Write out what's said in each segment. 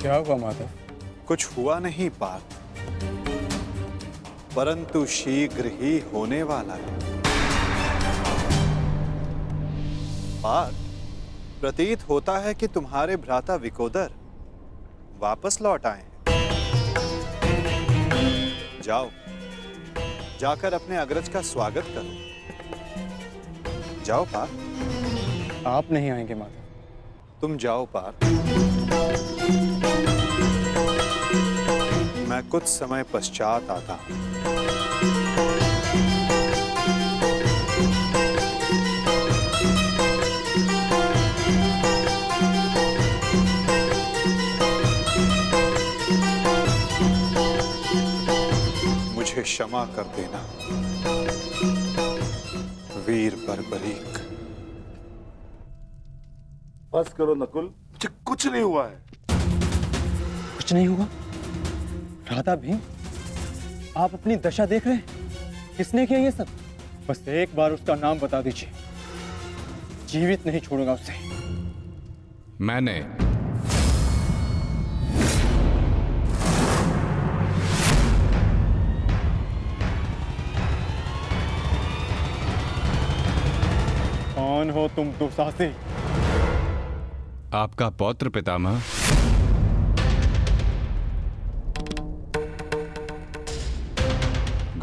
क्या हुआ माधव? कुछ हुआ नहीं पार्थ, परंतु शीघ्र ही होने वाला है। पार्थ, प्रतीत होता है कि तुम्हारे भ्राता विकोदर वापस लौट आए हैं। जाओ, जाकर अपने अग्रज का स्वागत करो। जाओ पार्थ। आप नहीं आएंगे माधव? तुम जाओ पार्थ, मैं कुछ समय पश्चात आता हूं। मुझे क्षमा कर देना वीर बर्बरीक। बस करो नकुल, मुझे कुछ नहीं हुआ है। कुछ नहीं हुआ? राधा भीम, आप अपनी दशा देख रहे हैं? किसने किया ये सब? बस एक बार उसका नाम बता दीजिए, जीवित नहीं छोड़ूंगा उसे। मैंने। कौन हो तुम दुस्साहसी? आपका पौत्र पितामह।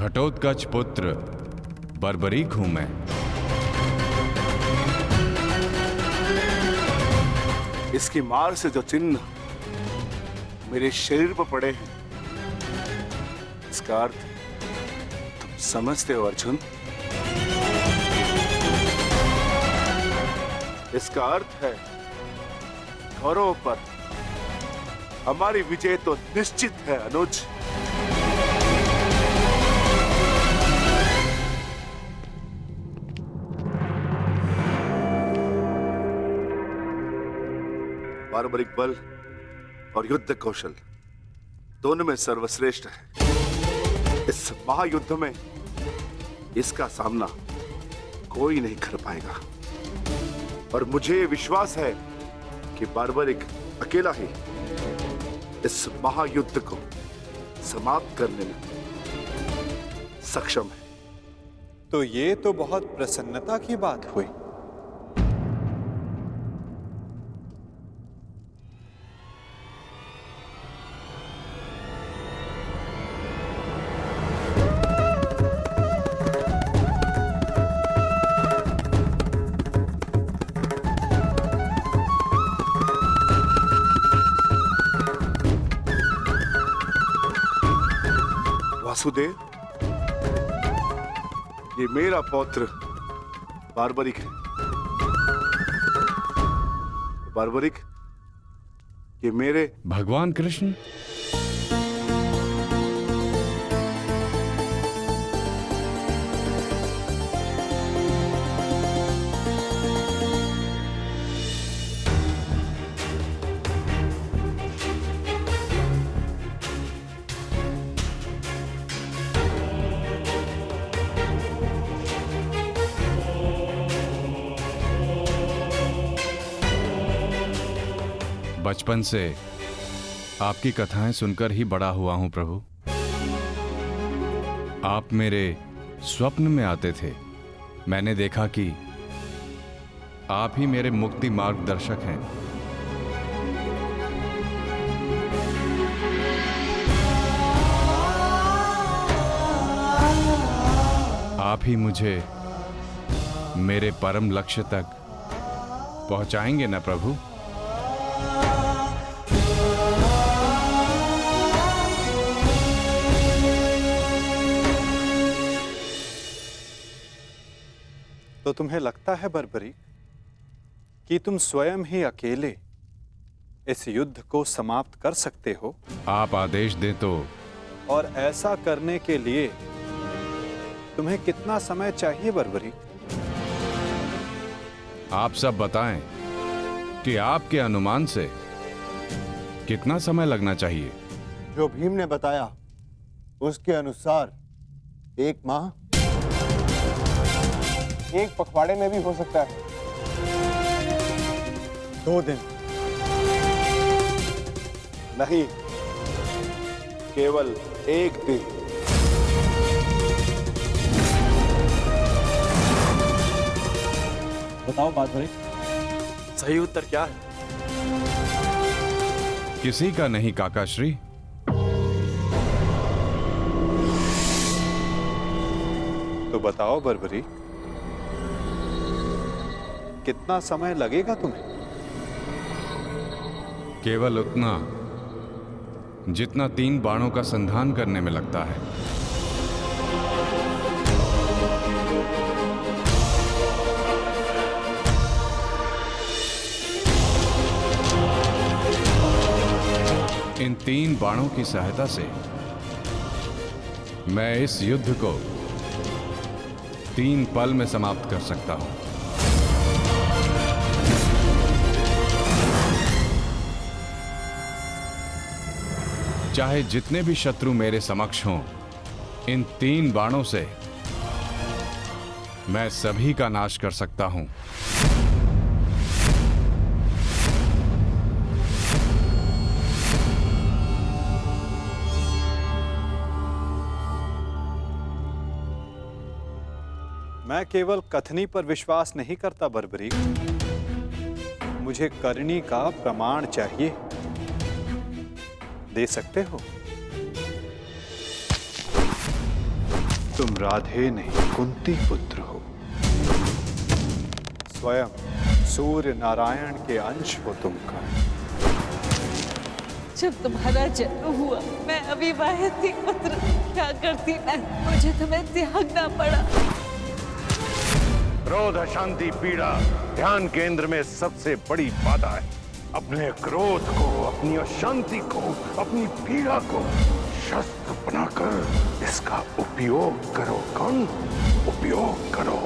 घटोत्कच पुत्र बर्बरीक हूं मैं। इसकी मार से जो चिन्ह मेरे शरीर पर पड़े हैं, इसका अर्थ तुम समझते हो अर्जुन? इसका अर्थ है कौरवों पर हमारी विजय तो निश्चित है अनुज। पारंपरिक बल और युद्ध कौशल दोनों में सर्वश्रेष्ठ है। इस महायुद्ध में इसका सामना कोई नहीं कर पाएगा और मुझे विश्वास है कि बार्बरिक अकेला ही इस महायुद्ध को समाप्त करने में सक्षम है। तो ये तो बहुत प्रसन्नता की बात हुई। वासुदेव, ये मेरा पौत्र बार्बरिक है। बार्बरिक, ये मेरे भगवान कृष्ण। बचपन से आपकी कथाएं सुनकर ही बड़ा हुआ हूं प्रभु। आप मेरे स्वप्न में आते थे। मैंने देखा कि आप ही मेरे मुक्ति मार्गदर्शक हैं। आप ही मुझे मेरे परम लक्ष्य तक पहुंचाएंगे ना प्रभु? तो तुम्हें लगता है बर्बरीक कि तुम स्वयं ही अकेले इस युद्ध को समाप्त कर सकते हो? आप आदेश दें तो। और ऐसा करने के लिए तुम्हें कितना समय चाहिए बर्बरीक? आप सब बताएं कि आपके अनुमान से कितना समय लगना चाहिए? जो भीम ने बताया उसके अनुसार 1 माह, 1 पखवाड़े में भी हो सकता है। 2 दिन, नहीं, केवल एक दिन। बताओ बात भरे। सही उत्तर क्या है? किसी का नहीं काकाश्री। तो बताओ बर्बरी, कितना समय लगेगा तुम्हें? केवल उतना जितना 3 बाणों का संधान करने में लगता है। इन 3 बाणों की सहायता से मैं इस युद्ध को 3 पल में समाप्त कर सकता हूं। चाहे जितने भी शत्रु मेरे समक्ष हों, इन 3 बाणों से मैं सभी का नाश कर सकता हूं। मैं केवल कथनी पर विश्वास नहीं करता बर्बरी, मुझे करनी का प्रमाण चाहिए। दे सकते हो? तुम राधे नहीं कुंती पुत्र हो, स्वयं सूर्य नारायण के अंश हो तुम का। जब तुम्हारा जन्म हुआ मैं अविवाहित थी पुत्र, क्या करती मैं, मुझे तुम्हें त्यागना पड़ा। क्रोध, अशांति, पीड़ा ध्यान केंद्र में सबसे बड़ी बाधा है। अपने क्रोध को, अपनी अशांति को, अपनी पीड़ा को शस्त्र बनाकर इसका उपयोग करो। कौन उपयोग करो?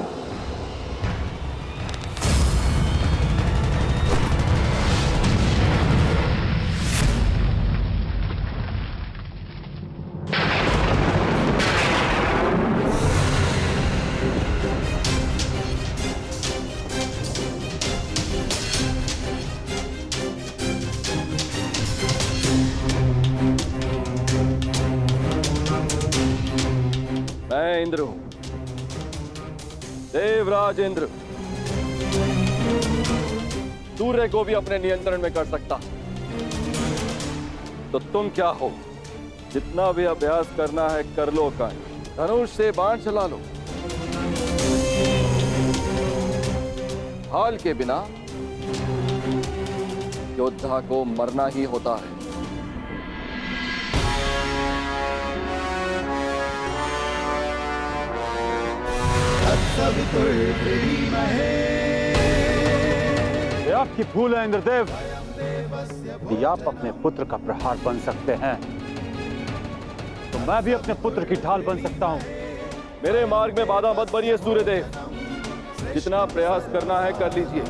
मैं इंद्र हूं, देवराज इंद्र। सूर्य को भी अपने नियंत्रण में कर सकता। तो तुम क्या हो? जितना भी अभ्यास करना है कर लो। का धनुष से बाण चला लो। हाल के बिना योद्धा को मरना ही होता है। ये आपकी भूल है इंद्रदेव। यदि आप अपने पुत्र का प्रहार बन सकते हैं तो मैं भी अपने पुत्र की ढाल बन सकता हूं। मेरे मार्ग में बाधा मत बनिए सूर्यदेव। जितना प्रयास करना है कर लीजिए,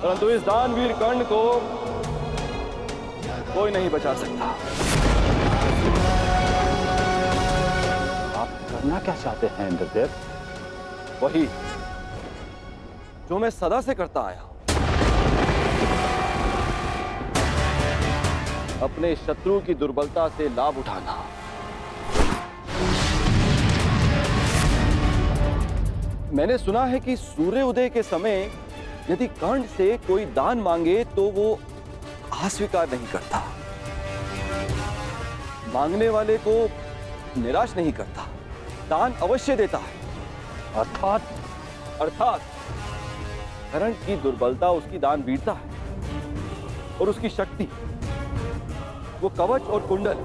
परंतु इस दानवीर कर्ण को कोई नहीं बचा सकता। आप करना क्या चाहते हैं इंद्रदेव? वही जो मैं सदा से करता आया हूं, अपने शत्रु की दुर्बलता से लाभ उठाना। मैंने सुना है कि सूर्य उदय के समय यदि कर्ण से कोई दान मांगे तो वो अस्वीकार नहीं करता, मांगने वाले को निराश नहीं करता, दान अवश्य देता है। अर्थात कर्ण की दुर्बलता उसकी दान वीरता है और उसकी शक्ति वो कवच और कुंडल।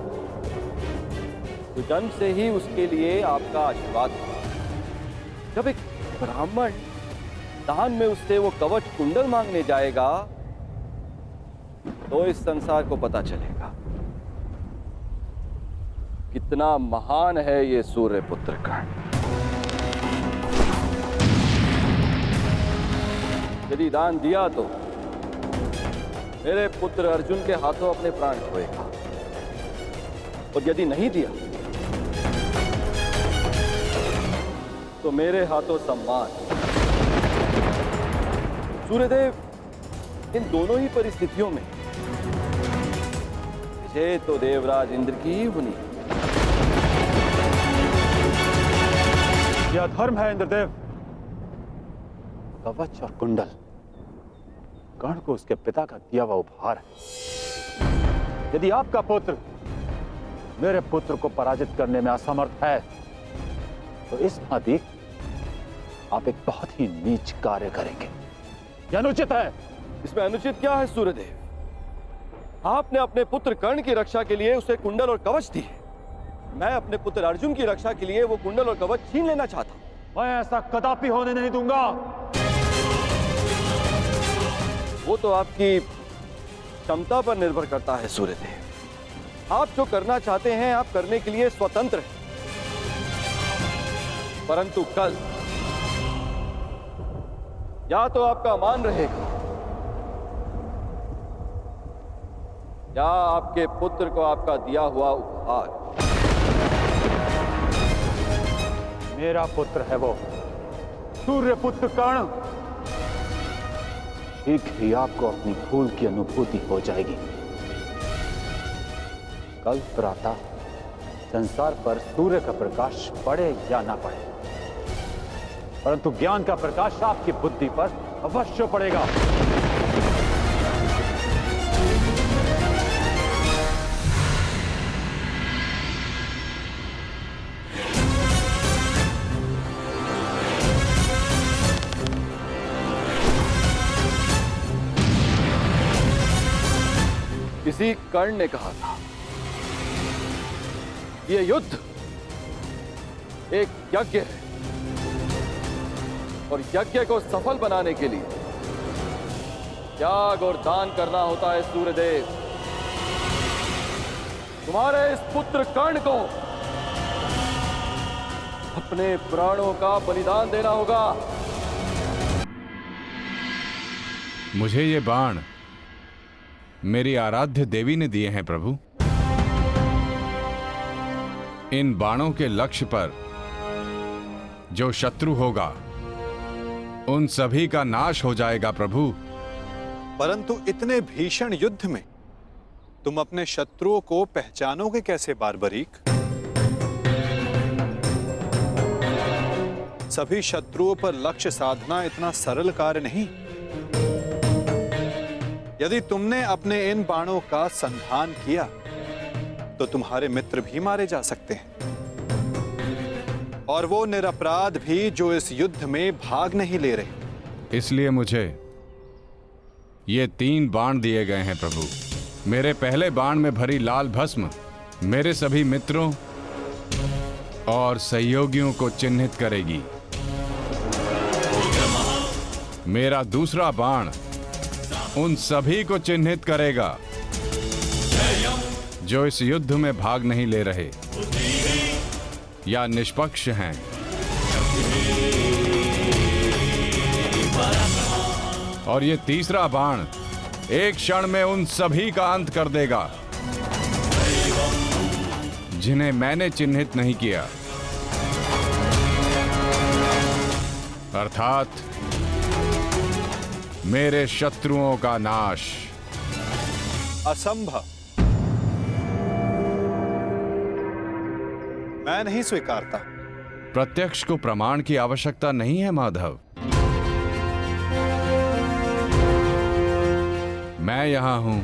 तो जन्म से ही उसके लिए आपका आशीर्वाद है। जब एक ब्राह्मण दान में उससे वो कवच कुंडल मांगने जाएगा तो इस संसार को पता चलेगा कितना महान है ये सूर्य पुत्र कर्ण। यदि दान दिया तो मेरे पुत्र अर्जुन के हाथों अपने प्राण खोएगा, और यदि नहीं दिया तो मेरे हाथों सम्मान। सूर्यदेव, इन दोनों ही परिस्थितियों में मुझे तो देवराज इंद्र की ही होनी है। यह धर्म है इंद्रदेव। कवच और कुंडल कर्ण को उसके पिता का दिया हुआ उपहार है। यदि आपका पुत्र मेरे पुत्र को पराजित करने में असमर्थ है तो इस भांति आप एक बहुत ही नीच कार्य करेंगे। यह अनुचित है। इसमें अनुचित क्या है सूर्यदेव? आपने अपने पुत्र कर्ण की रक्षा के लिए उसे कुंडल और कवच दिए। मैं अपने पुत्र अर्जुन की रक्षा के लिए वो कुंडल और कवच छीन लेना चाहता हूं। मैं ऐसा कदापि होने नहीं दूंगा। वो तो आपकी क्षमता पर निर्भर करता है सूर्यदेव। आप जो करना चाहते हैं आप करने के लिए स्वतंत्र हैं, परंतु कल या तो आपका मान रहेगा या आपके पुत्र को आपका दिया हुआ उपहार। मेरा पुत्र है वो सूर्य पुत्र कर्ण। शीघ्र ही आपको अपनी भूल की अनुभूति हो जाएगी। कल प्रातः संसार पर सूर्य का प्रकाश पड़े या ना पड़े, परंतु ज्ञान का प्रकाश आपकी बुद्धि पर अवश्य पड़ेगा। किसी कर्ण ने कहा था यह युद्ध एक यज्ञ है और यज्ञ को सफल बनाने के लिए त्याग और दान करना होता है। सूर्यदेव, तुम्हारे इस पुत्र कर्ण को अपने प्राणों का बलिदान देना होगा। मुझे ये बाण मेरी आराध्य देवी ने दिए हैं प्रभु। इन बाणों के लक्ष्य पर जो शत्रु होगा उन सभी का नाश हो जाएगा प्रभु। परंतु इतने भीषण युद्ध में तुम अपने शत्रुओं को पहचानोगे कैसे बारबरीक? सभी शत्रुओं पर लक्ष्य साधना इतना सरल कार्य नहीं। यदि तुमने अपने इन बाणों का संधान किया तो तुम्हारे मित्र भी मारे जा सकते हैं, और वो निरपराध भी जो इस युद्ध में भाग नहीं ले रहे। इसलिए मुझे ये 3 बाण दिए गए हैं प्रभु। मेरे पहले बाण में भरी लाल भस्म मेरे सभी मित्रों और सहयोगियों को चिन्हित करेगी। मेरा दूसरा बाण उन सभी को चिन्हित करेगा जो इस युद्ध में भाग नहीं ले रहे या निष्पक्ष हैं। और ये तीसरा बाण एक क्षण में उन सभी का अंत कर देगा जिन्हें मैंने चिन्हित नहीं किया, अर्थात मेरे शत्रुओं का नाश। असंभव। मैं नहीं स्वीकारता। प्रत्यक्ष को प्रमाण की आवश्यकता नहीं है माधव। मैं यहां हूं,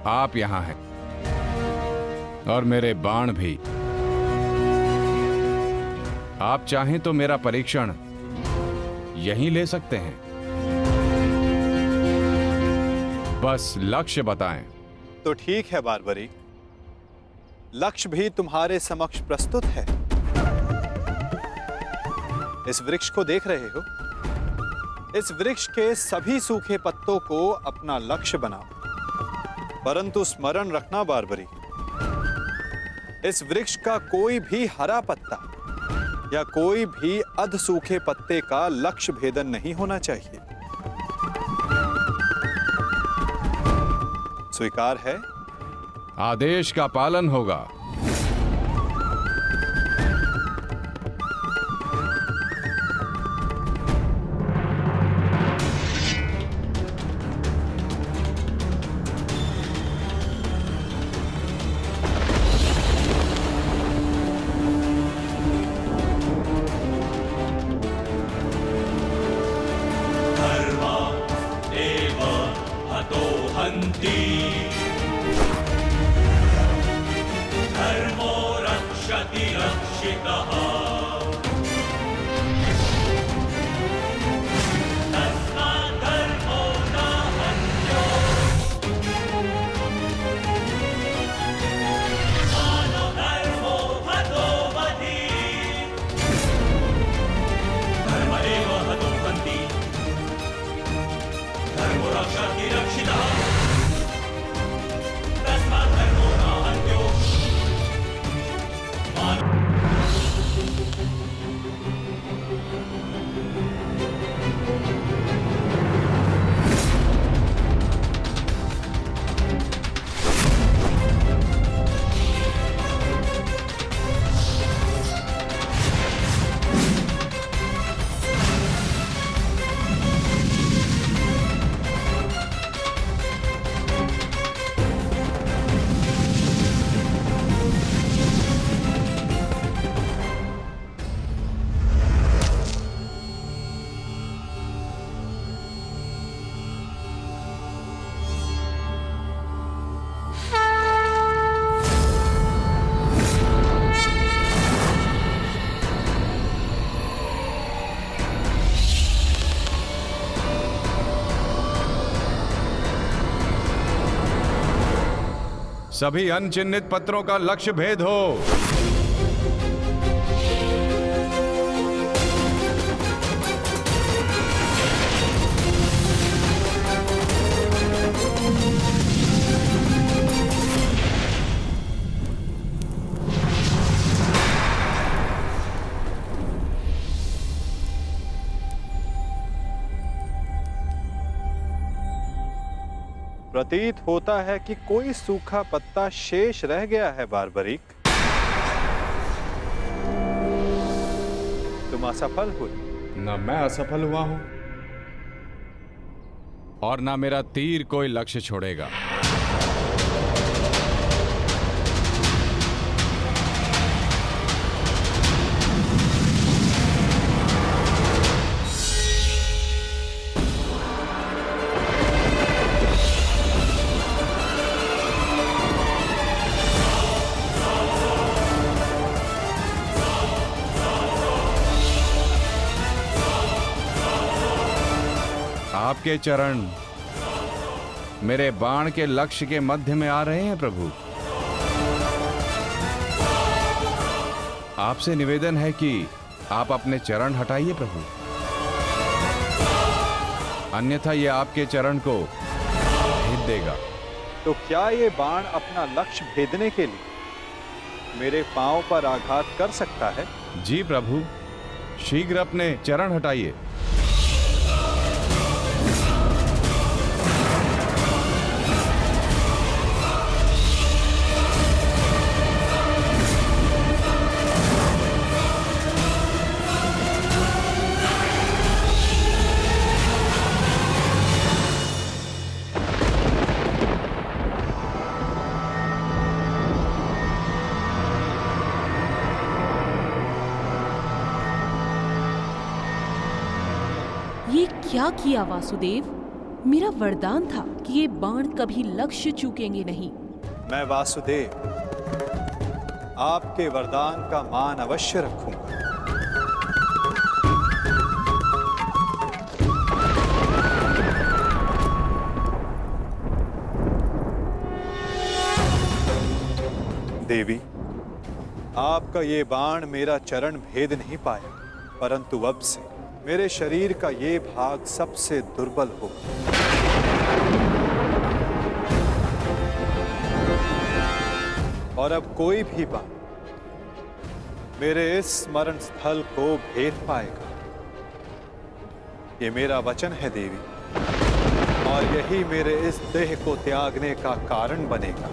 आप यहां हैं, और मेरे बाण भी। आप चाहें तो मेरा परीक्षण यहीं ले सकते हैं। बस लक्ष्य बताएं। तो ठीक है बारबरीक, लक्ष्य भी तुम्हारे समक्ष प्रस्तुत है। इस वृक्ष को देख रहे हो? इस वृक्ष के सभी सूखे पत्तों को अपना लक्ष्य बनाओ। परंतु स्मरण रखना बारबरीक, इस वृक्ष का कोई भी हरा पत्ता या कोई भी अध सूखे पत्ते का लक्ष्य भेदन नहीं होना चाहिए। स्वीकार है? आदेश का पालन होगा। सभी अनचिन्हित पत्रों का लक्ष्य भेद हो। प्रतीत होता है कि कोई सूखा पत्ता शेष रह गया है बारबरीक। तुम असफल हुए। न मैं असफल हुआ हूं और ना मेरा तीर कोई लक्ष्य छोड़ेगा। आपके चरण मेरे बाण के लक्ष्य के मध्य में आ रहे हैं प्रभु। आपसे निवेदन है कि आप अपने चरण हटाइए प्रभु, अन्यथा ये आपके चरण को भेद देगा। तो क्या ये बाण अपना लक्ष्य भेदने के लिए मेरे पांव पर आघात कर सकता है? जी प्रभु, शीघ्र अपने चरण हटाइए। ये क्या किया वासुदेव? मेरा वरदान था कि ये बाण कभी लक्ष्य चूकेंगे नहीं। मैं वासुदेव आपके वरदान का मान अवश्य रखूंगा। देवी, आपका ये बाण मेरा चरण भेद नहीं पाया, परंतु अब से मेरे शरीर का ये भाग सबसे दुर्बल होगा। और अब कोई भी बाण मेरे इस स्मरण स्थल को भेद पाएगा। ये मेरा वचन है देवी, और यही मेरे इस देह को त्यागने का कारण बनेगा।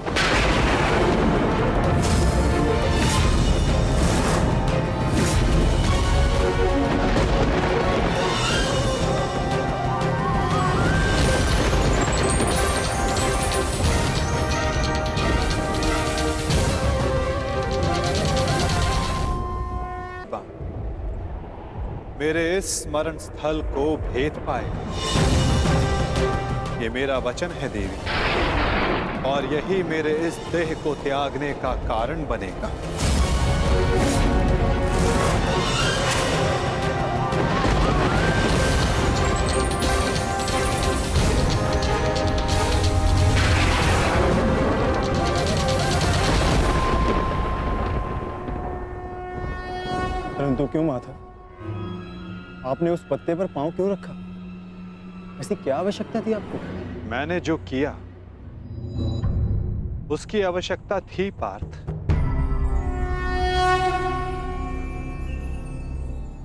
मेरे इस स्मरण स्थल को भेद पाएगा। ये मेरा वचन है देवी, और यही मेरे इस देह को त्यागने का कारण बनेगा। परंतु क्यों माता? आपने उस पत्ते पर पांव क्यों रखा? ऐसी क्या आवश्यकता थी आपको? मैंने जो किया उसकी आवश्यकता थी पार्थ,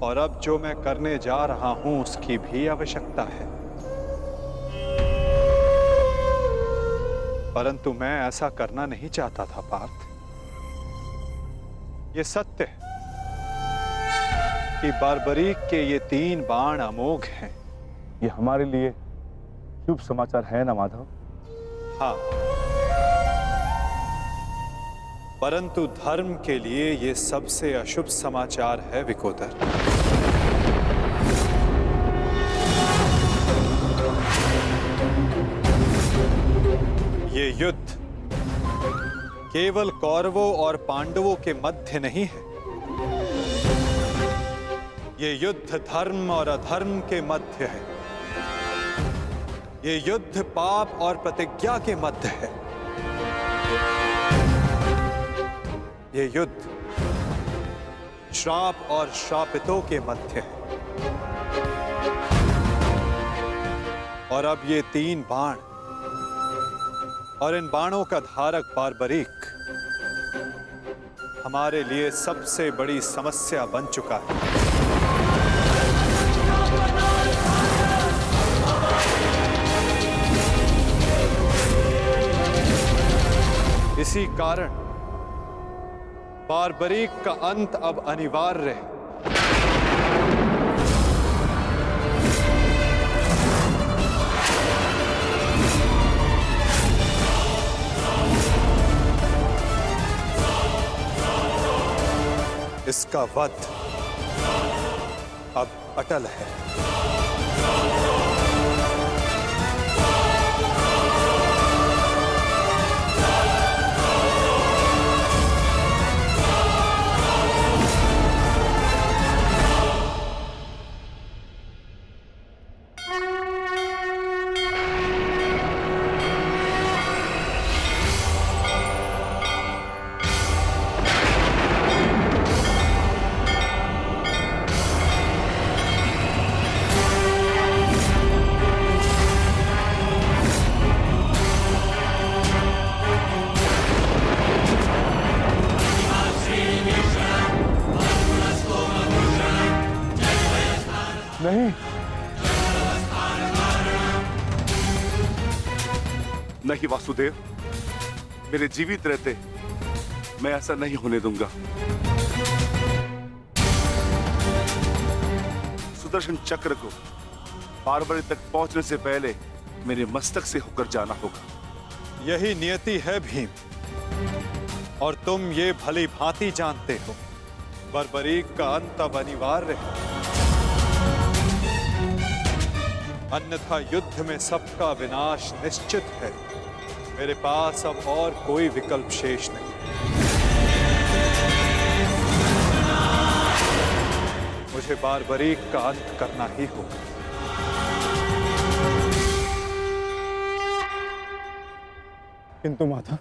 और अब जो मैं करने जा रहा हूं उसकी भी आवश्यकता है। परंतु मैं ऐसा करना नहीं चाहता था पार्थ। ये सत्य है कि बारबरीक के ये 3 बाण अमोघ हैं। ये हमारे लिए शुभ समाचार है ना माधव? हाँ, परंतु धर्म के लिए ये सबसे अशुभ समाचार है विकोदर। ये युद्ध केवल कौरवों और पांडवों के मध्य नहीं है, ये युद्ध धर्म और अधर्म के मध्य है। ये युद्ध पाप और प्रतिज्ञा के मध्य है। ये युद्ध श्राप और श्रापितों के मध्य है। और अब ये 3 बाण और इन बाणों का धारक बारबरीक हमारे लिए सबसे बड़ी समस्या बन चुका है। इसी कारण बारबरीक का अंत अब अनिवार्य है। इसका वध अब अटल है। नहीं वासुदेव, मेरे जीवित रहते मैं ऐसा नहीं होने दूंगा। सुदर्शन चक्र को बारबरी तक पहुंचने से पहले मेरे मस्तक से होकर जाना होगा। यही नियति है भीम, और तुम ये भली भांति जानते हो। बारबरीक का अंत अब अनिवार्य है, अन्यथा युद्ध में सबका विनाश निश्चित है। मेरे पास अब और कोई विकल्प शेष नहीं। मुझे बारबरीक का अंत करना ही होगा। किंतु माता,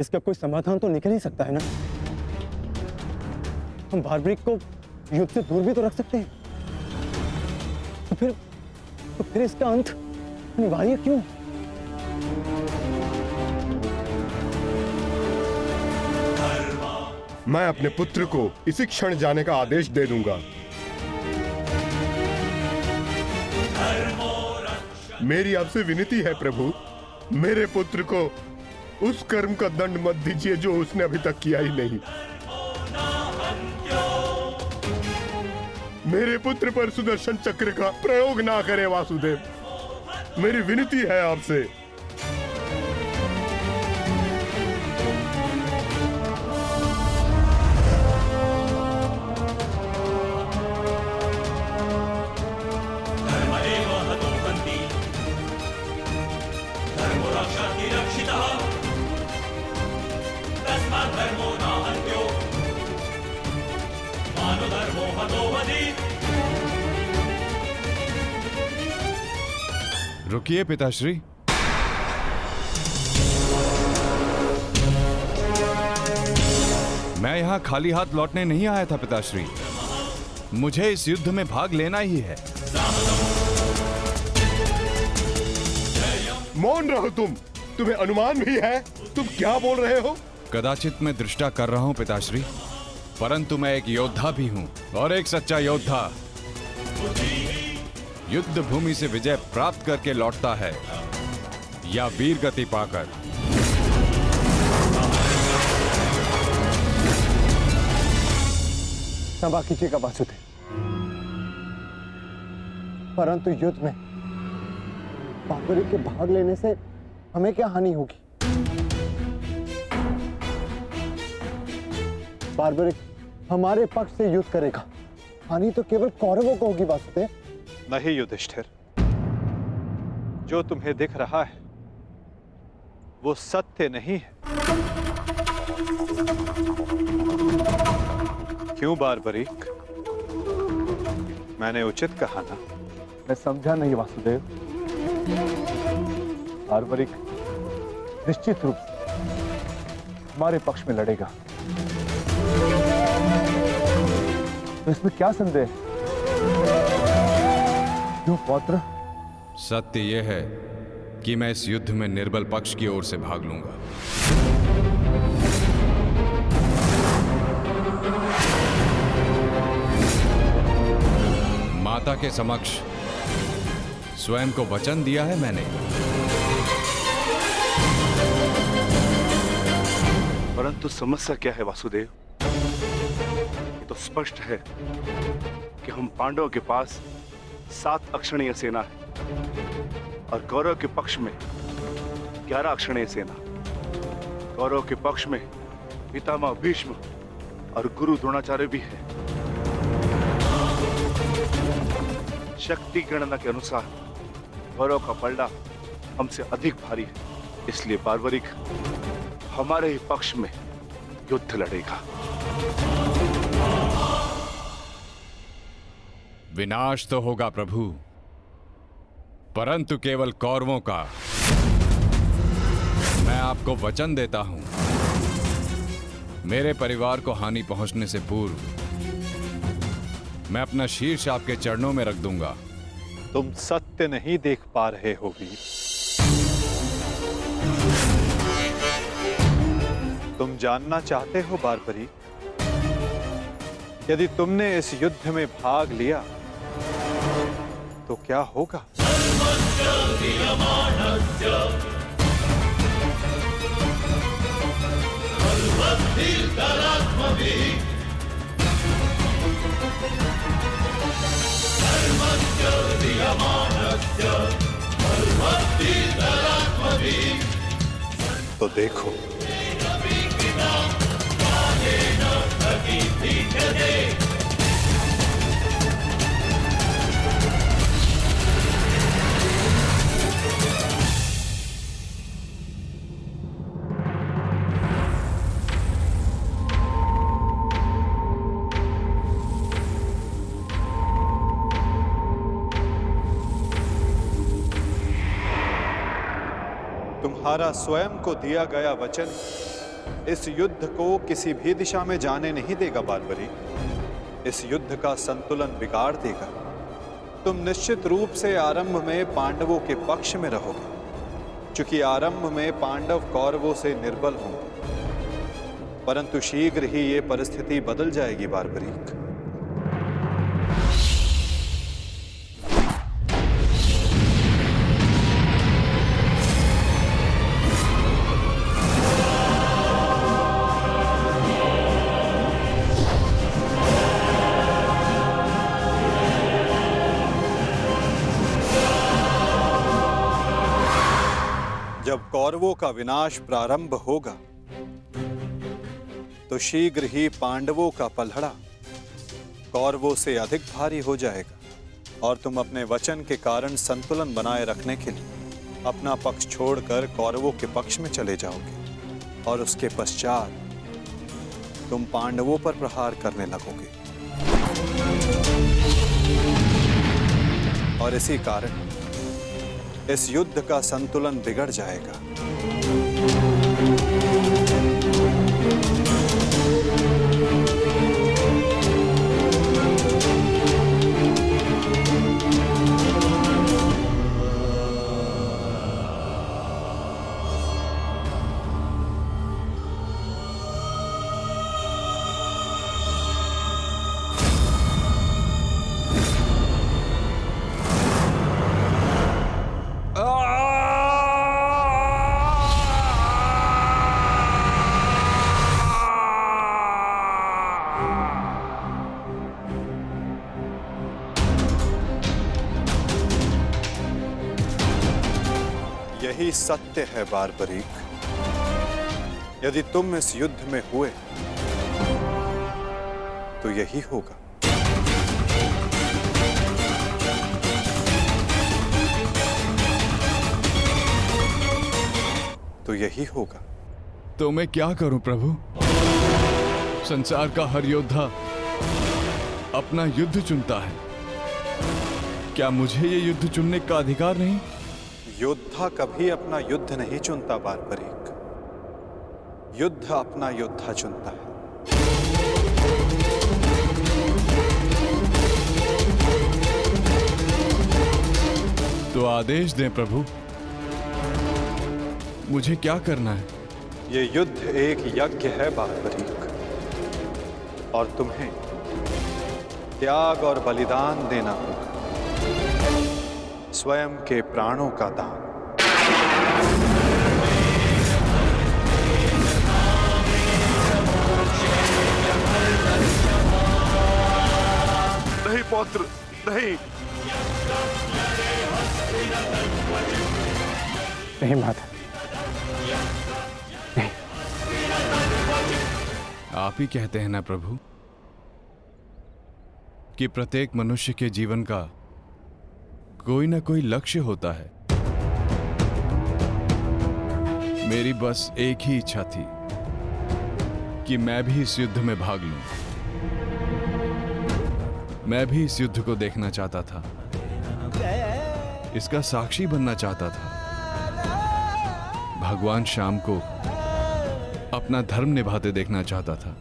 इसका कोई समाधान तो निकल ही सकता है ना? हम बारबरीक को युद्ध से दूर भी तो रख सकते हैं। तो फिर इसका अंत अनिवार्य क्यों? मैं अपने पुत्र को इसी क्षण जाने का आदेश दे दूंगा। मेरी आपसे विनती है प्रभु, मेरे पुत्र को उस कर्म का दंड मत दीजिए जो उसने अभी तक किया ही नहीं। मेरे पुत्र पर सुदर्शन चक्र का प्रयोग ना करे वासुदेव, मेरी विनती है आपसे। रुकिए पिताश्री। मैं यहां खाली हाथ लौटने नहीं आया था पिताश्री। मुझे इस युद्ध में भाग लेना ही है। मौन रहो तुम। तुम्हें अनुमान भी है तुम क्या बोल रहे हो? कदाचित मैं दृष्टा कर रहा हूं पिताश्री, परंतु मैं एक योद्धा भी हूं, और एक सच्चा योद्धा युद्ध भूमि से विजय प्राप्त करके लौटता है या वीर गति पाकर। क्षमा कीजिएगा वासुदेव, परंतु युद्ध में बार्बरी के भाग लेने से हमें क्या हानि होगी? बार्बरी हमारे पक्ष से युद्ध करेगा, हानि तो केवल कौरवों को होगी वासुदेव। नहीं युधिष्ठिर, जो तुम्हें दिख रहा है वो सत्य नहीं है। क्यों बार्बरीक, मैंने उचित कहा ना? मैं समझा नहीं वासुदेव। बार्बरिक निश्चित रूप से हमारे पक्ष में लड़ेगा, तो इसमें क्या संदेह? क्यों पौत्र? सत्य यह है कि मैं इस युद्ध में निर्बल पक्ष की ओर से भाग लूंगा। माता के समक्ष स्वयं को वचन दिया है मैंने। परंतु समस्या क्या है वासुदेव? ये तो स्पष्ट है कि हम पांडवों के पास 7 अक्षणीय सेना है और कौरव के पक्ष में 11 अक्षणीय सेना। कौरव के पक्ष में पितामह भीष्म और गुरु द्रोणाचार्य भी है। शक्ति गणना के अनुसार कौरव का पलड़ा हमसे अधिक भारी है, इसलिए बार्बरिक हमारे ही पक्ष में युद्ध लड़ेगा। विनाश तो होगा प्रभु, परंतु केवल कौरवों का। मैं आपको वचन देता हूं, मेरे परिवार को हानि पहुंचने से पूर्व मैं अपना शीर्ष आपके चरणों में रख दूंगा। तुम सत्य नहीं देख पा रहे हो वीर। तुम जानना चाहते हो बार्बरी, यदि तुमने इस युद्ध में भाग लिया तो क्या होगा? तो देखो, तुम्हारा स्वयं को दिया गया वचन इस युद्ध को किसी भी दिशा में जाने नहीं देगा बार्बरी। इस युद्ध का संतुलन बिगाड़ देगा। तुम निश्चित रूप से आरंभ में पांडवों के पक्ष में रहोगे, क्योंकि आरंभ में पांडव कौरवों से निर्बल होंगे, परंतु शीघ्र ही ये परिस्थिति बदल जाएगी बार्बरीक। जब कौरवों का विनाश प्रारंभ होगा तो शीघ्र ही पांडवों का पलड़ा कौरवों से अधिक भारी हो जाएगा और तुम अपने वचन के कारण संतुलन बनाए रखने के लिए अपना पक्ष छोड़कर कौरवों के पक्ष में चले जाओगे और उसके पश्चात तुम पांडवों पर प्रहार करने लगोगे। और इसी कारण इस युद्ध का संतुलन बिगड़ जाएगा। सत्य है बारबरीक। यदि तुम इस युद्ध में हुए तो यही होगा। तो यही होगा। तो मैं क्या करूं प्रभु? संसार का हर योद्धा अपना युद्ध चुनता है। क्या मुझे ये युद्ध चुनने का अधिकार नहीं? योद्धा कभी अपना युद्ध नहीं चुनता बारबरीक, युद्ध अपना योद्धा चुनता है। तो आदेश दें प्रभु, मुझे क्या करना है? ये युद्ध एक यज्ञ है बारबरीक, और तुम्हें त्याग और बलिदान देना होगा, स्वयं के प्राणों का दान। नहीं पौत्र, नहीं। नहीं माता, नहीं। आप ही कहते हैं ना प्रभु कि प्रत्येक मनुष्य के जीवन का कोई ना कोई लक्ष्य होता है। मेरी बस एक ही इच्छा थी कि मैं भी इस युद्ध में भाग लूं। मैं भी इस युद्ध को देखना चाहता था, इसका साक्षी बनना चाहता था। भगवान श्याम को अपना धर्म निभाते देखना चाहता था।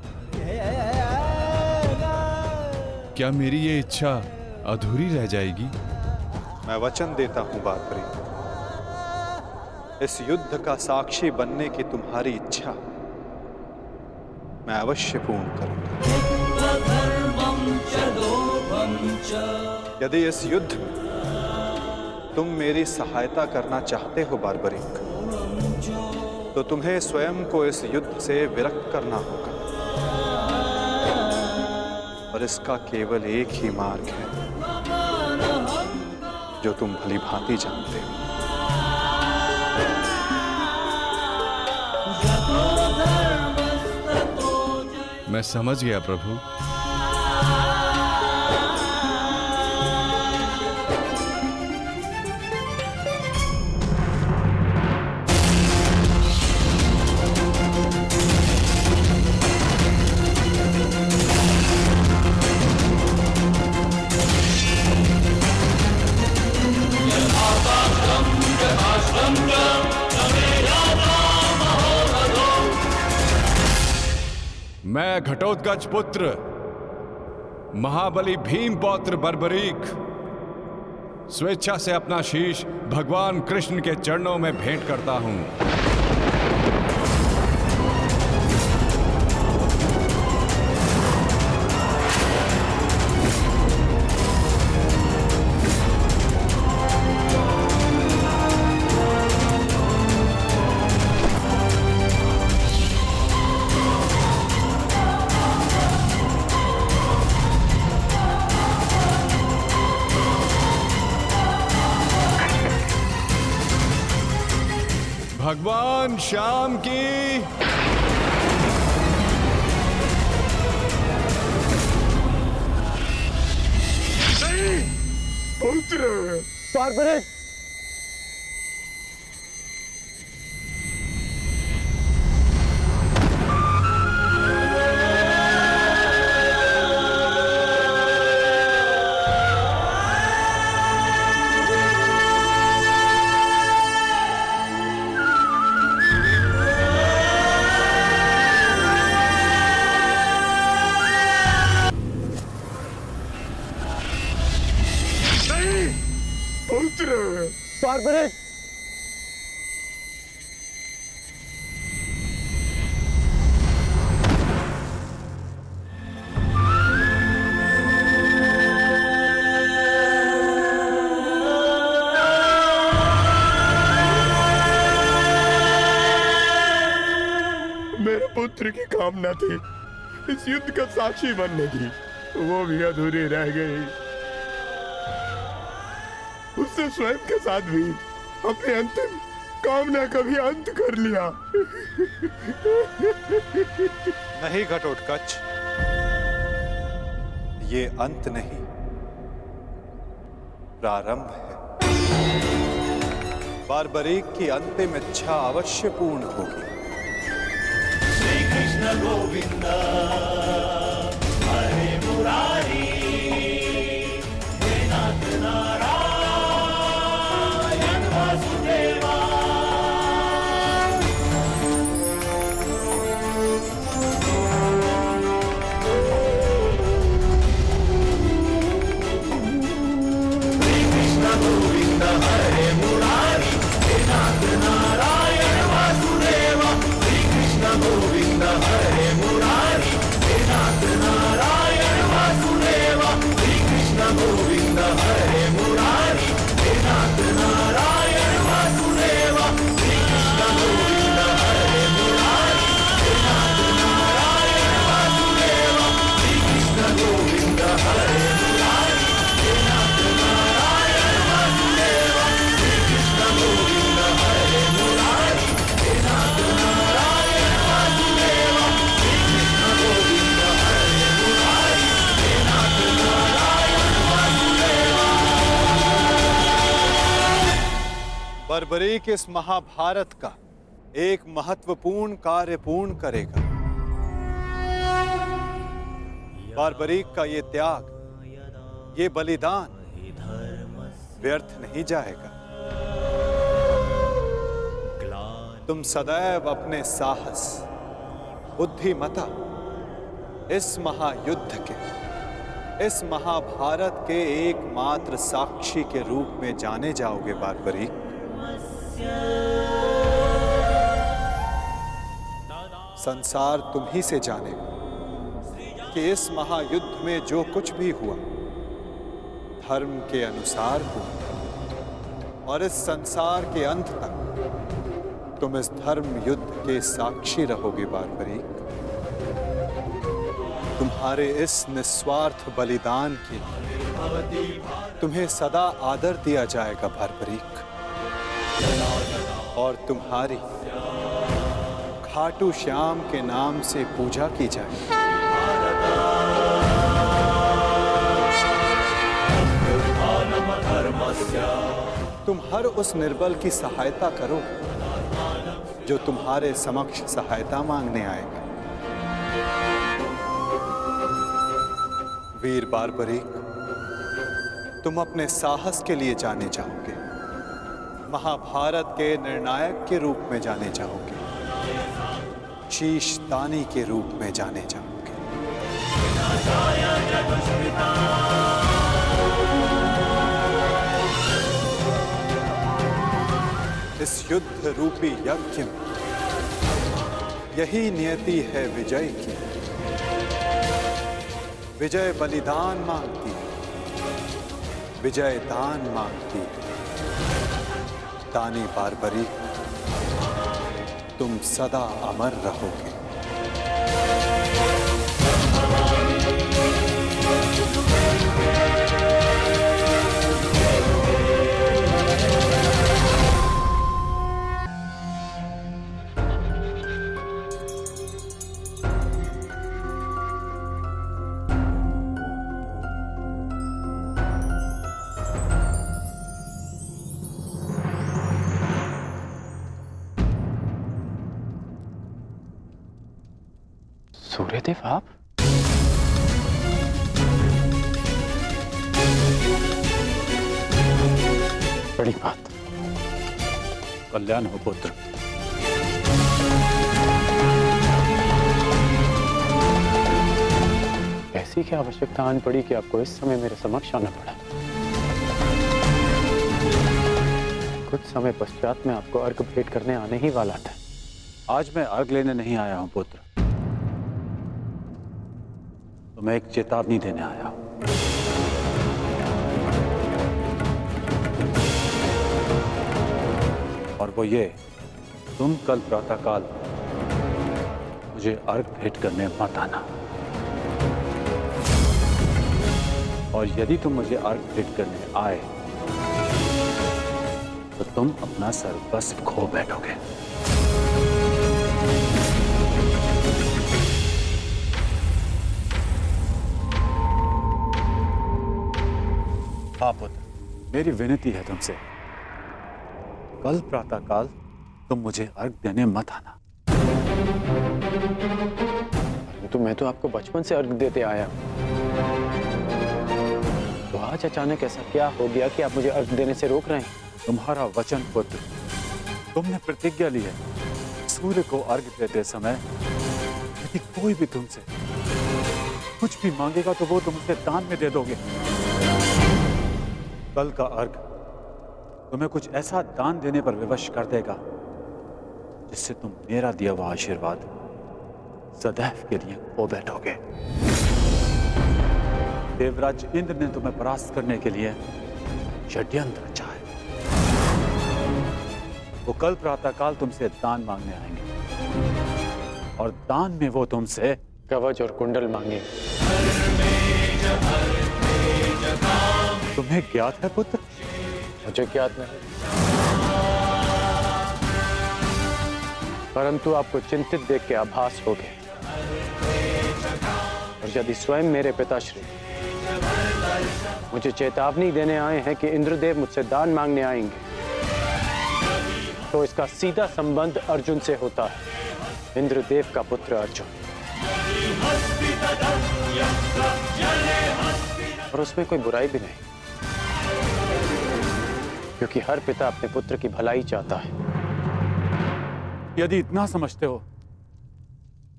क्या मेरी ये इच्छा अधूरी रह जाएगी? मैं वचन देता हूं बारबरीक, इस युद्ध का साक्षी बनने की तुम्हारी इच्छा मैं अवश्य पूर्ण करूंगा। यदि इस युद्ध में तुम मेरी सहायता करना चाहते हो बारबरीक, तो तुम्हें स्वयं को इस युद्ध से विरक्त करना होगा, और इसका केवल एक ही मार्ग है जो तुम भली भांति जानते हो। मैं समझ गया प्रभु। मैं घटोत्कच पुत्र महाबली भीम पौत्र बर्बरीक स्वेच्छा से अपना शीश भगवान कृष्ण के चरणों में भेंट करता हूं। भगवान श्याम की पुत्र बारबरीक, बारबरीक, मेरे पुत्र की कामना थी इस युद्ध का साक्षी बनने की, वो भी अधूरी रह गई। उससे स्वयं के साथ भी अपनी अंतिम कामना का भी अंत कर लिया। नहीं घटोत्कच, ये अंत नहीं, प्रारंभ है। बार्बरीक की अंतिम इच्छा अवश्य पूर्ण होगी। श्री कृष्ण गोविंद हरे मुरारी, हे नाथ नारायण वासुदेवा। बर्बरीक इस महाभारत का एक महत्वपूर्ण कार्य पूर्ण करेगा। बार्बरीक का ये त्याग, ये बलिदान व्यर्थ नहीं जाएगा। तुम सदैव अपने साहस, बुद्धिमता, इस महायुद्ध के, इस महाभारत के एकमात्र साक्षी के रूप में जाने जाओगे बार्बरीक। संसार तुम ही से जानेगा कि इस महायुद्ध में जो कुछ भी हुआ धर्म के अनुसार हुआ, और इस संसार के अंत तक तुम इस धर्म युद्ध के साक्षी रहोगे बार्बरीक। तुम्हारे इस निस्वार्थ बलिदान के लिए तुम्हें सदा आदर दिया जाएगा बार्बरीक, और तुम्हारी खाटू श्याम के नाम से पूजा की जाएगी। तुम हर उस निर्बल की सहायता करो जो तुम्हारे समक्ष सहायता मांगने आएगा। वीर बार्बरीक, तुम अपने साहस के लिए जाने जाओगे, महाभारत के निर्णायक के रूप में जाने जाओगे, शीशदानी के रूप में जाने जाओगे। इस युद्ध रूपी यज्ञ में यही नियति है विजय की। विजय बलिदान मांगती है, विजय दान मांगती है। दानी बार्बरीक, तुम सदा अमर रहोगे। सूर्यदेव, आप? बड़ी बात। कल्याण हो पुत्र। ऐसी क्या आवश्यकता आन पड़ी कि आपको इस समय मेरे समक्ष आना पड़ा? कुछ समय पश्चात मैं आपको अर्घ भेंट करने आने ही वाला था। आज मैं अर्घ लेने नहीं आया हूं पुत्र, तो मैं एक चेतावनी देने आया हूं। और वो ये, तुम कल प्रातःकाल मुझे अर्घ भेंट करने मत आना। और यदि तुम मुझे अर्घ भेंट करने आए तो तुम अपना सर्वस्व खो बैठोगे। हाँ पुत्र, मेरी विनती है तुमसे, कल प्रातःकाल तुम मुझे अर्घ देने मत आना। तो मैं तो आपको बचपन से अर्घ देते आया हूं। तो आज अचानक ऐसा क्या हो गया कि आप मुझे अर्घ देने से रोक रहे हैं? तुम्हारा वचन पुत्र, तुमने प्रतिज्ञा ली है, सूर्य को अर्घ देते समय यदि कोई भी तुमसे कुछ भी मांगेगा तो वो तुम उसे दान में दे दोगे। कल का अर्घ तुम्हें कुछ ऐसा दान देने पर विवश कर देगा जिससे तुम मेरा दिया हुआ आशीर्वाद सदैव के लिए खो बैठोगे। देवराज इंद्र ने तुम्हें परास्त करने के लिए षड्यंत्र रचा है। वो कल प्रातःकाल तुमसे दान मांगने आएंगे और दान में वो तुमसे कवच और कुंडल मांगे। तुम्हें ज्ञात है पुत्र? मुझे ज्ञात नहीं, परंतु आपको चिंतित देख के आभास हो गया। और यदि स्वयं मेरे पिताश्री मुझे चेतावनी देने आए हैं कि इंद्रदेव मुझसे दान मांगने आएंगे, तो इसका सीधा संबंध अर्जुन से होता है, इंद्रदेव का पुत्र अर्जुन। और उसमें कोई बुराई भी नहीं, क्योंकि हर पिता अपने पुत्र की भलाई चाहता है। यदि इतना समझते हो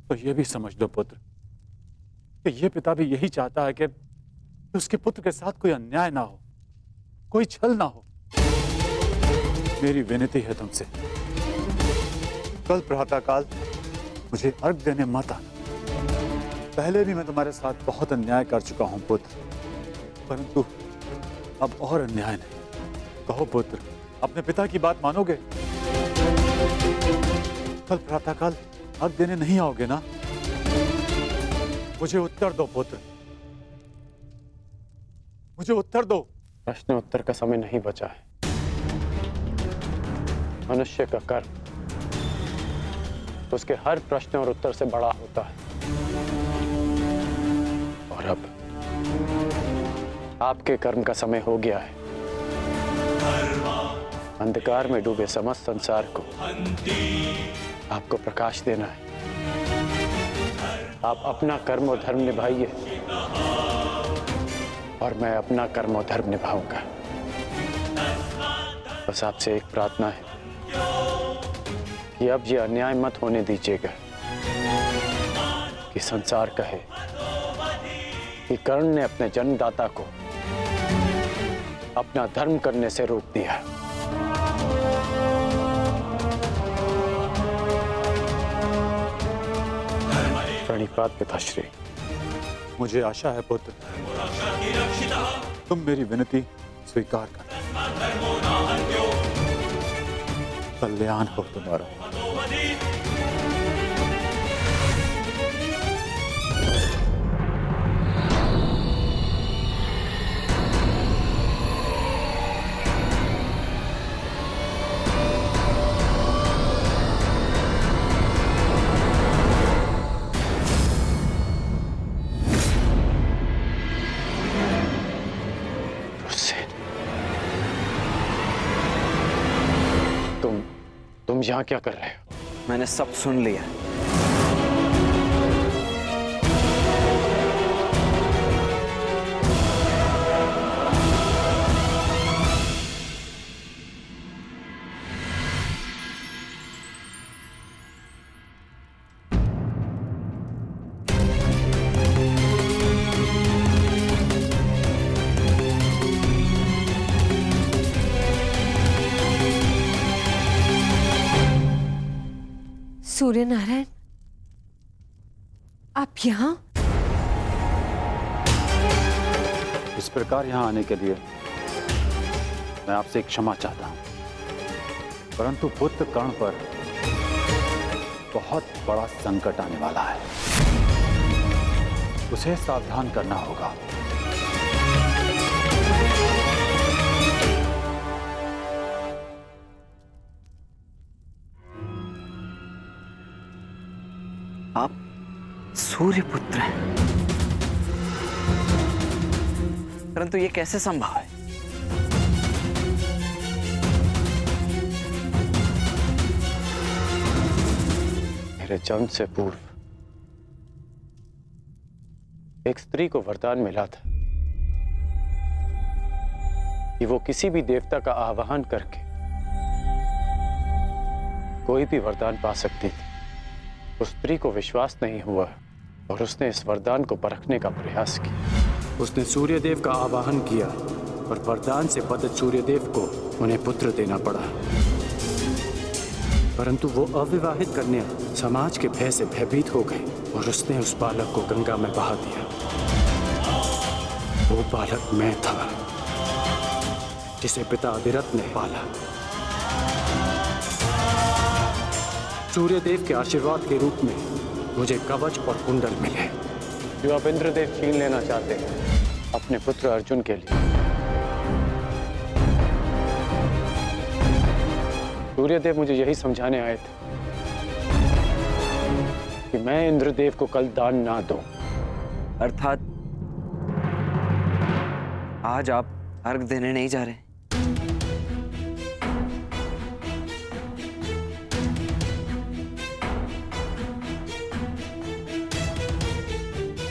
तो ये भी समझ लो पुत्र कि ये पिता भी यही चाहता है कि उसके पुत्र के साथ कोई अन्याय ना हो, कोई छल ना हो। मेरी विनती है तुमसे, कल प्रातःकाल मुझे अर्घ देने मत आना। पहले भी मैं तुम्हारे साथ बहुत अन्याय कर चुका हूं पुत्र, परंतु अब और अन्याय नहीं। कहो पुत्र, अपने पिता की बात मानोगे? कल प्रातःकाल अर्घ देने नहीं आओगे ना? मुझे उत्तर दो पुत्र, मुझे उत्तर दो। प्रश्न उत्तर का समय नहीं बचा है। मनुष्य का कर्म उसके हर प्रश्न और उत्तर से बड़ा होता है। और अब आपके कर्म का समय हो गया है। अंधकार में डूबे समस्त संसार को आपको प्रकाश देना है। आप अपना कर्म और धर्म निभाइए और मैं अपना कर्म और धर्म निभाऊंगा। बस आपसे एक प्रार्थना है कि अब ये अन्याय मत होने दीजिएगा कि संसार कहे कि कर्ण ने अपने जन्मदाता को अपना धर्म करने से रोक दिया। प्रणिपात पिताश्री। मुझे आशा है पुत्र तुम मेरी विनती स्वीकार कर। कल्याण हो तुम्हारा। तुम यहाँ क्या कर रहे हो? मैंने सब सुन लिया। सूर्य नारायण, आप यहाँ? इस प्रकार यहाँ आने के लिए मैं आपसे क्षमा चाहता हूँ, परंतु पुत्र कर्ण पर बहुत बड़ा संकट आने वाला है। उसे सावधान करना होगा। सूर्य पुत्र हैं। परंतु ये कैसे संभव है? मेरे जन्म से पूर्व एक स्त्री को वरदान मिला था कि वो किसी भी देवता का आवाहन करके कोई भी वरदान पा सकती थी। उस स्त्री को विश्वास नहीं हुआ और उसने इस वरदान को परखने का प्रयास किया। उसने सूर्यदेव का आवाहन किया और वरदान से बद्ध सूर्यदेव को उन्हें पुत्र देना पड़ा। परंतु वो अविवाहित कन्या समाज के भय से भयभीत हो गई और उसने उस बालक को गंगा में बहा दिया। वो बालक मैं था, जिसे पिता अधिरथ ने पाला। सूर्यदेव के आशीर्वाद के रूप में मुझे कवच और कुंडल मिले, जो अब इंद्रदेव छीन लेना चाहते हैं अपने पुत्र अर्जुन के लिए। सूर्यदेव मुझे यही समझाने आए थे कि मैं इंद्रदेव को कल दान ना दूं। अर्थात आज आप अर्घ देने नहीं जा रहे?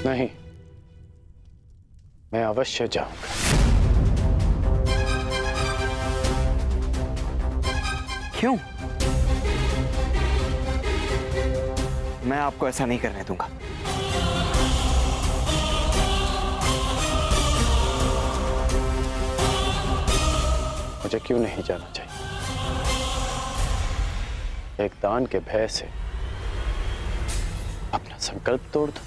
नहीं, मैं अवश्य जाऊंगा। क्यों? मैं आपको ऐसा नहीं करने दूंगा। मुझे क्यों नहीं जाना चाहिए? एक दान के भय से अपना संकल्प तोड़ दो,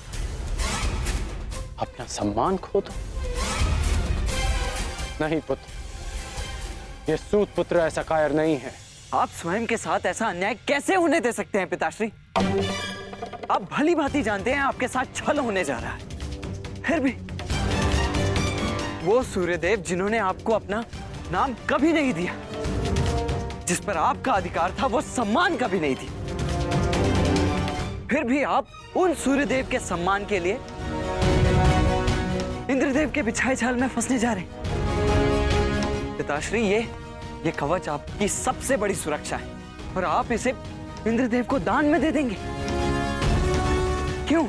अपना सम्मान खो दो? नहीं पुत्र, ये सूत पुत्र ऐसा कायर नहीं है। आप स्वयं के साथ ऐसा अन्याय कैसे होने दे सकते हैं पिताश्री? आप भली भांति जानते हैं आपके साथ छल होने जा रहा है। फिर भी वो सूर्यदेव जिन्होंने आपको अपना नाम कभी नहीं दिया, जिस पर आपका अधिकार था, वो सम्मान कभी नहीं दी, फिर भी आप उन सूर्यदेव के सम्मान के लिए इंद्रदेव के बिछाए जाल में फंसने जा रहे हैं। पिताश्री, ये कवच आपकी सबसे बड़ी सुरक्षा है और आप इसे इंद्रदेव को दान में दे देंगे। क्यों?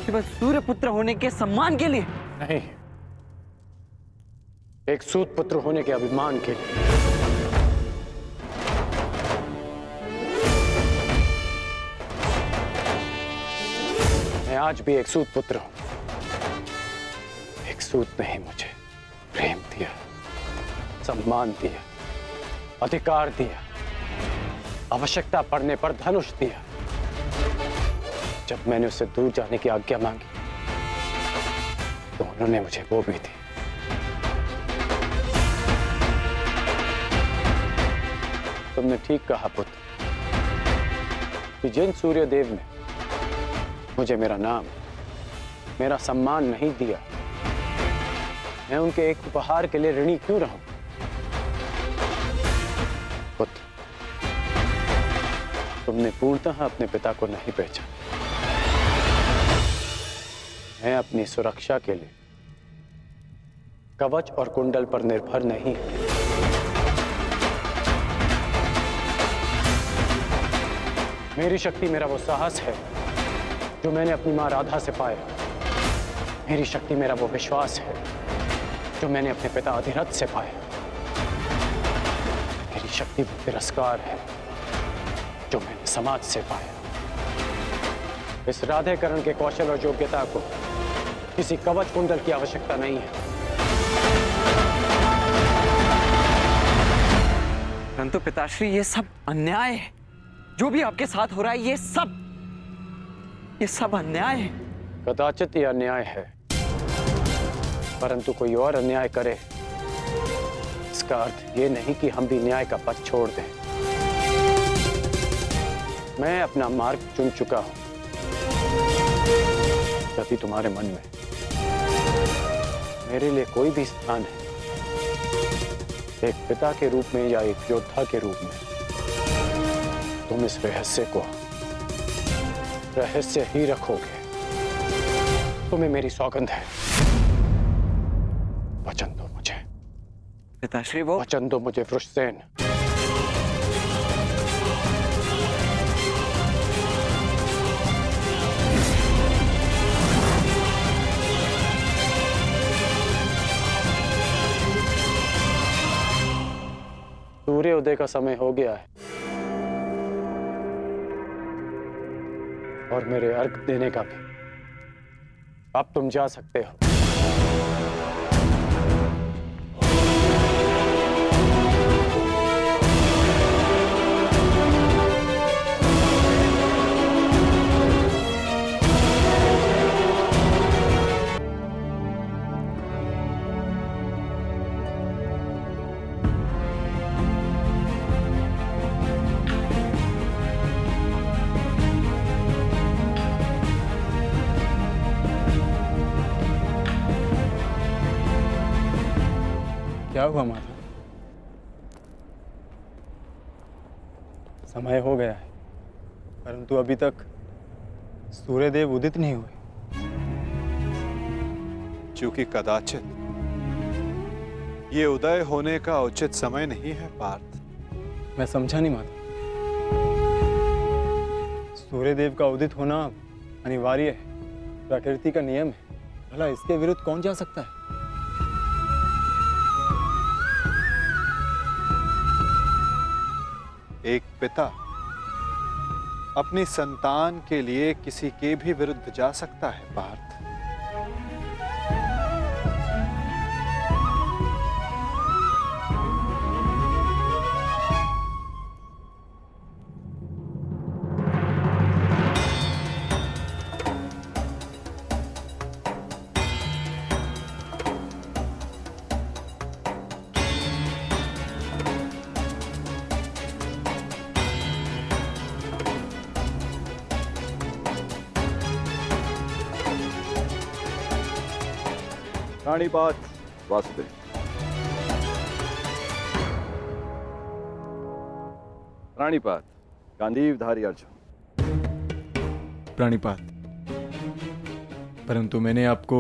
केवल सूर्य पुत्र होने के सम्मान के लिए? नहीं, एक सूत पुत्र होने के अभिमान के लिए। मैं आज भी एक सूत पुत्र हूं। एक सूत ने ही मुझे प्रेम दिया, सम्मान दिया, अधिकार दिया, आवश्यकता पड़ने पर धनुष दिया। जब मैंने उससे दूर जाने की आज्ञा मांगी तो उन्होंने मुझे वो भी दी। तुमने ठीक कहा पुत्र कि जिन सूर्यदेव ने मुझे मेरा नाम, मेरा सम्मान नहीं दिया, मैं उनके एक उपहार के लिए ऋणी क्यों रहूं? पुत्र, तुमने पूर्णतः अपने पिता को नहीं पहचाना। मैं अपनी सुरक्षा के लिए कवच और कुंडल पर निर्भर नहीं। मेरी शक्ति मेरा वो साहस है जो मैंने अपनी मां राधा से पाया। मेरी शक्ति मेरा वो विश्वास है जो मैंने अपने पिता अधिरथ से पाया। मेरी शक्ति वो तिरस्कार है जो मैंने समाज से पाया। इस राधेकरण के कौशल और योग्यता को किसी कवच कुंडल की आवश्यकता नहीं है। परंतु पिताश्री, ये सब अन्याय है। जो भी आपके साथ हो रहा है, ये सब अन्याय है। कदाचित यह अन्याय है, परंतु कोई और अन्याय करे इसका अर्थ ये नहीं कि हम भी न्याय का पथ छोड़ दें। मैं अपना मार्ग चुन चुका हूं। यदि तुम्हारे मन में मेरे लिए कोई भी स्थान है, एक पिता के रूप में या एक योद्धा के रूप में, तुम इस रहस्य को रहस्य ही रखोगे। तुम्हें मेरी सौगंध है। वचन दो मुझे। पिताश्री वो वचन दो मुझे वृषसेन। सूर्योदय का समय हो गया है और मेरे अर्घ देने का भी। अब तुम जा सकते हो। क्या हुआ माता? समय हो गया है, परंतु अभी तक सूर्यदेव उदित नहीं हुए। क्योंकि कदाचित ये उदय होने का उचित समय नहीं है पार्थ। मैं समझा नहीं माता। सूर्यदेव का उदित होना अनिवार्य है, प्रकृति का नियम है। भला इसके विरुद्ध कौन जा सकता है? एक पिता अपनी संतान के लिए किसी के भी विरुद्ध जा सकता है पार्थ। प्राणिपात वासुदेव। प्राणिपात गांधीवधारी अर्जुन। प्राणिपात, परंतु मैंने आपको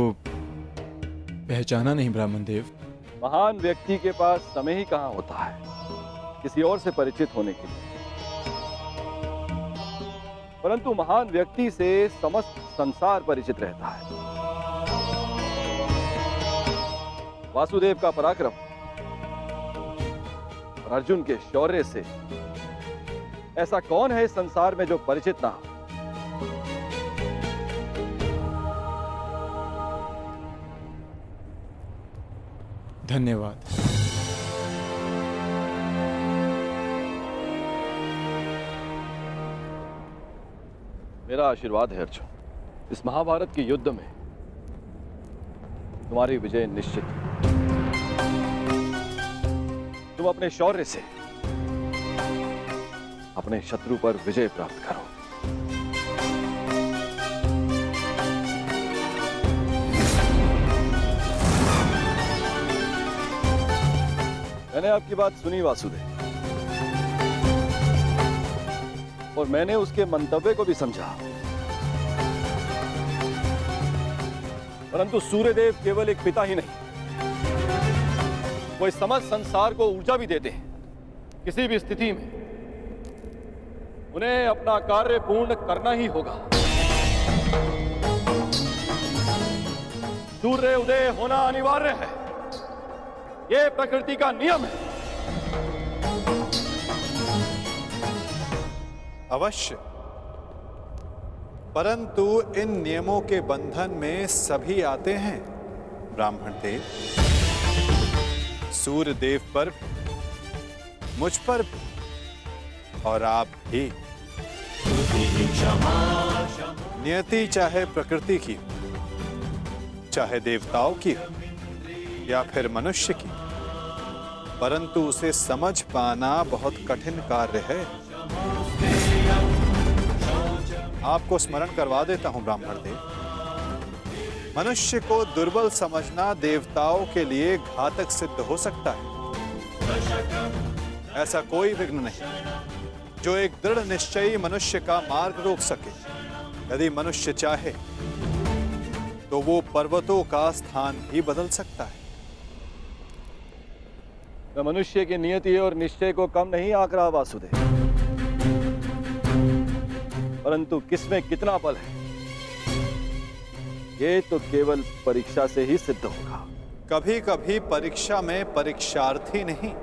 पहचाना नहीं ब्राह्मण देव। महान व्यक्ति के पास समय ही कहां होता है किसी और से परिचित होने के लिए, परंतु महान व्यक्ति से समस्त संसार परिचित रहता है। वासुदेव का पराक्रम और अर्जुन के शौर्य से ऐसा कौन है इस संसार में जो परिचित ना हो? धन्यवाद। मेरा आशीर्वाद है अर्जुन। इस महाभारत के युद्ध में तुम्हारी विजय निश्चित है। तुम अपने शौर्य से अपने शत्रु पर विजय प्राप्त करो। मैंने आपकी बात सुनी वासुदेव, और मैंने उसके मंतव्य को भी समझा, परंतु सूर्यदेव केवल एक पिता ही नहीं, वो इस समस्त संसार को ऊर्जा भी देते हैं। किसी भी स्थिति में उन्हें अपना कार्य पूर्ण करना ही होगा। सूर्य उदय होना अनिवार्य है, यह प्रकृति का नियम है। अवश्य, परंतु इन नियमों के बंधन में सभी आते हैं ब्राह्मण देव। सूर्य देव पर, मुझ पर भी, और आप भी। नियति चाहे प्रकृति की, चाहे देवताओं की हो या फिर मनुष्य की, परंतु उसे समझ पाना बहुत कठिन कार्य है। आपको स्मरण करवा देता हूं ब्राह्मण देव। मनुष्य को दुर्बल समझना देवताओं के लिए घातक सिद्ध हो सकता है। ऐसा कोई विघ्न नहीं जो एक दृढ़ निश्चयी मनुष्य का मार्ग रोक सके। यदि मनुष्य चाहे तो वो पर्वतों का स्थान भी बदल सकता है। मैं मनुष्य की नियति और निश्चय को कम नहीं आंक रहा वासुदेव, परंतु किसमें कितना बल है ये तो केवल परीक्षा से ही सिद्ध होगा। कभी कभी परीक्षा में परीक्षार्थी नहीं,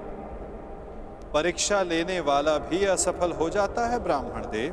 परीक्षा लेने वाला भी असफल हो जाता है ब्राह्मण देव।